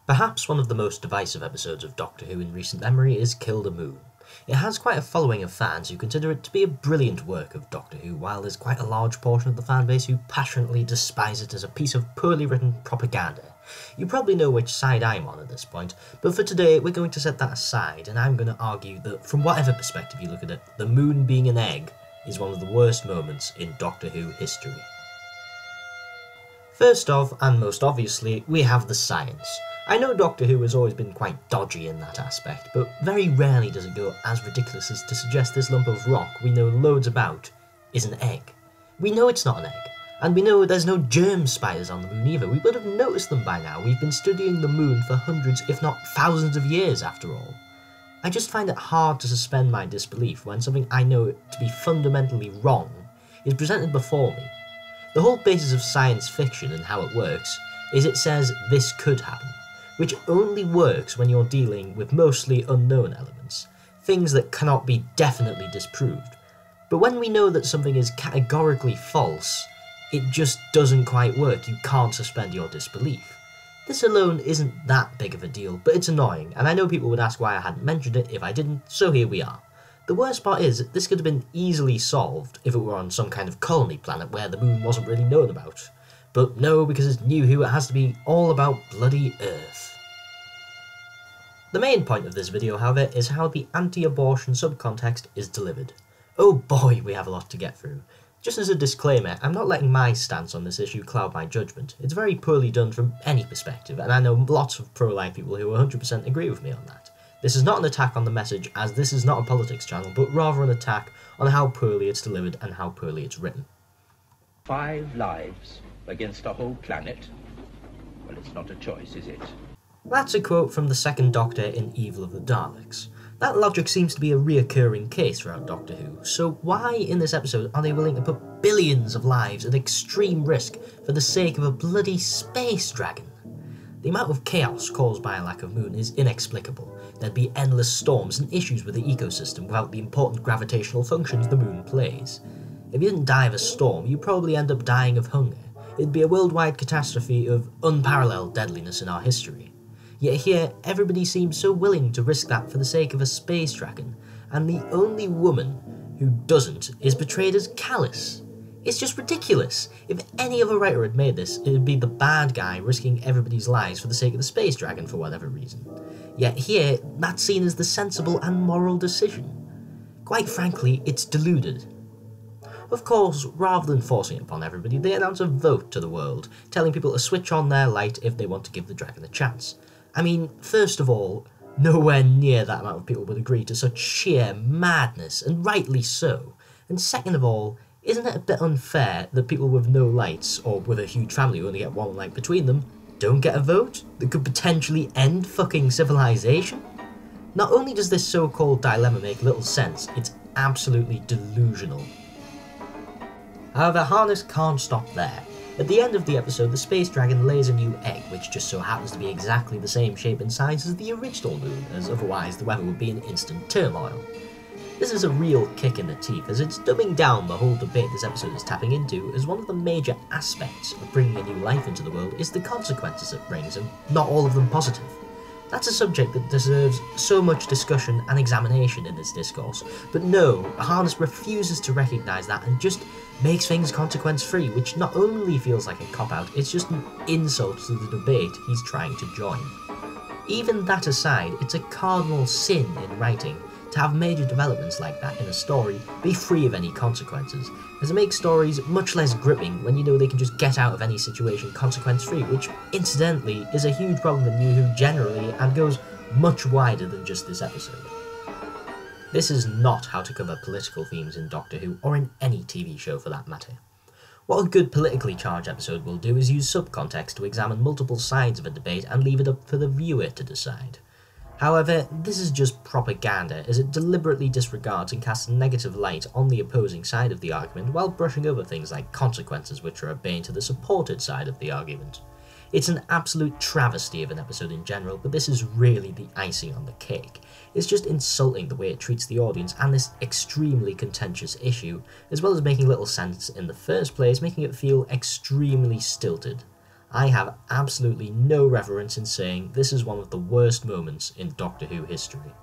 Perhaps one of the most divisive episodes of Doctor Who in recent memory is Kill the Moon. It has quite a following of fans who consider it to be a brilliant work of Doctor Who, while there's quite a large portion of the fanbase who passionately despise it as a piece of poorly written propaganda. You probably know which side I'm on at this point, but for today we're going to set that aside, and I'm going to argue that from whatever perspective you look at it, the moon being an egg is one of the worst moments in Doctor Who history. First off, and most obviously, we have the science. I know Doctor Who has always been quite dodgy in that aspect, but very rarely does it go as ridiculous as to suggest this lump of rock we know loads about is an egg. We know it's not an egg, and we know there's no germ spiders on the moon either. We would have noticed them by now. We've been studying the moon for hundreds, if not thousands of years after all. I just find it hard to suspend my disbelief when something I know to be fundamentally wrong is presented before me. The whole basis of science fiction and how it works is it says this could happen, which only works when you're dealing with mostly unknown elements, things that cannot be definitely disproved. But when we know that something is categorically false, it just doesn't quite work. You can't suspend your disbelief. This alone isn't that big of a deal, but it's annoying, and I know people would ask why I hadn't mentioned it if I didn't, so here we are. The worst part is, this could have been easily solved if it were on some kind of colony planet where the moon wasn't really known about. But no, because it's New Who, it has to be all about bloody Earth. The main point of this video, however, is how the anti-abortion subcontext is delivered. Oh boy, we have a lot to get through. Just as a disclaimer, I'm not letting my stance on this issue cloud my judgment. It's very poorly done from any perspective, and I know lots of pro-life people who 100% agree with me on that. This is not an attack on the message, as this is not a politics channel, but rather an attack on how poorly it's delivered and how poorly it's written. 5 lives against a whole planet? Well, it's not a choice, is it? That's a quote from the second Doctor in Evil of the Daleks. That logic seems to be a reoccurring case throughout Doctor Who, so why in this episode are they willing to put billions of lives at extreme risk for the sake of a bloody space dragon? The amount of chaos caused by a lack of moon is inexplicable. There'd be endless storms and issues with the ecosystem without the important gravitational functions the moon plays. If you didn't die of a storm, you'd probably end up dying of hunger. It'd be a worldwide catastrophe of unparalleled deadliness in our history. Yet here, everybody seems so willing to risk that for the sake of a space dragon, and the only woman who doesn't is portrayed as callous. It's just ridiculous. If any other writer had made this, it would be the bad guy risking everybody's lives for the sake of the space dragon for whatever reason. Yet here, that's seen as the sensible and moral decision. Quite frankly, it's deluded. Of course, rather than forcing it upon everybody, they announce a vote to the world, telling people to switch on their light if they want to give the dragon a chance. I mean, first of all, nowhere near that amount of people would agree to such sheer madness, and rightly so. And second of all, isn't it a bit unfair that people with no lights, or with a huge family who only get one light between them, don't get a vote that could potentially end fucking civilization? Not only does this so-called dilemma make little sense, it's absolutely delusional. However, Harness can't stop there. At the end of the episode, the space dragon lays a new egg, which just so happens to be exactly the same shape and size as the original moon, as otherwise the weather would be in instant turmoil. This is a real kick in the teeth, as it's dumbing down the whole debate this episode is tapping into, as one of the major aspects of bringing a new life into the world is the consequences it brings, and not all of them positive. That's a subject that deserves so much discussion and examination in this discourse, but no, Harness refuses to recognise that and just makes things consequence-free, which not only feels like a cop-out, it's just an insult to the debate he's trying to join. Even that aside, it's a cardinal sin in writing to have major developments like that in a story be free of any consequences, as it makes stories much less gripping when you know they can just get out of any situation consequence-free, which, incidentally, is a huge problem in New Who generally and goes much wider than just this episode. This is not how to cover political themes in Doctor Who, or in any TV show for that matter. What a good politically charged episode will do is use subcontext to examine multiple sides of a debate and leave it up for the viewer to decide. However, this is just propaganda, as it deliberately disregards and casts a negative light on the opposing side of the argument while brushing over things like consequences which are a bane to the supported side of the argument. It's an absolute travesty of an episode in general, but this is really the icing on the cake. It's just insulting the way it treats the audience and this extremely contentious issue, as well as making little sense in the first place, making it feel extremely stilted. I have absolutely no reverence in saying this is one of the worst moments in Doctor Who history.